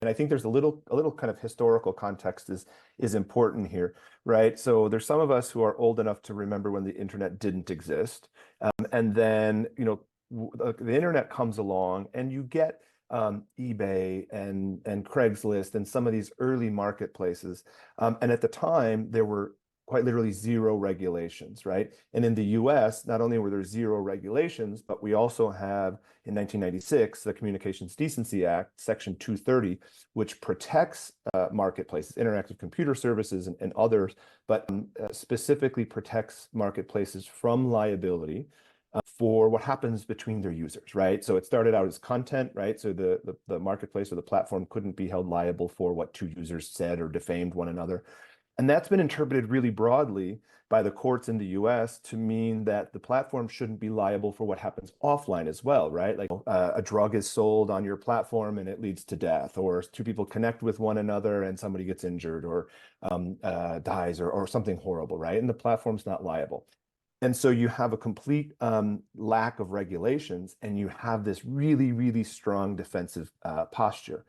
And I think there's a little kind of historical context is important here, right? So there's some of us who are old enough to remember when the internet didn't exist. And then, the internet comes along and you get eBay and Craigslist and some of these early marketplaces. And at the time, there were quite literally zero regulations, right? And in the US, not only were there zero regulations, but we also have in 1996, the Communications Decency Act, Section 230, which protects marketplaces, interactive computer services and others, but specifically protects marketplaces from liability for what happens between their users, right? So it started out as content, right? So the marketplace or the platform couldn't be held liable for what two users said or defamed one another. And that's been interpreted really broadly by the courts in the US to mean that the platform shouldn't be liable for what happens offline as well, right? Like a drug is sold on your platform and it leads to death, or two people connect with one another and somebody gets injured or dies or something horrible, right? And the platform's not liable. And so you have a complete lack of regulations, and you have this really, really strong defensive posture.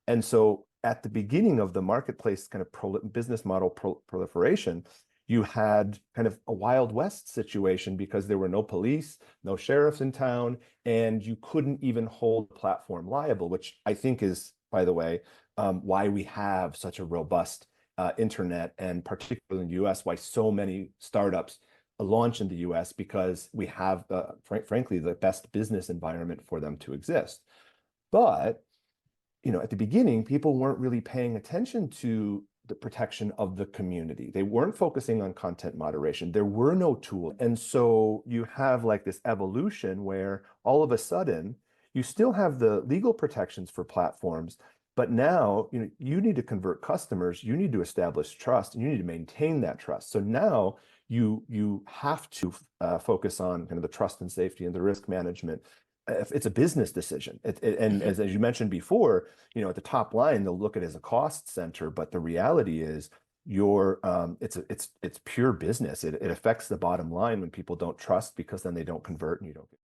And so at the beginning of the marketplace kind of business model proliferation, you had kind of a Wild West situation because there were no police, no sheriffs in town, and you couldn't even hold the platform liable, which I think is, by the way, why we have such a robust internet, and particularly in the US, why so many startups launch in the US, because we have, frankly, the best business environment for them to exist. But at the beginning, people weren't really paying attention to the protection of the community. They weren't focusing on content moderation. There were no tools. And so you have like this evolution where all of a sudden you still have the legal protections for platforms, but now you need to convert customers, you need to establish trust, and you need to maintain that trust. So now you have to focus on kind of the trust and safety and the risk management. It's a business decision. And as you mentioned before, at the top line, they'll look at it as a cost center, but the reality is it's pure business. It affects the bottom line when people don't trust, because then they don't convert and you don't get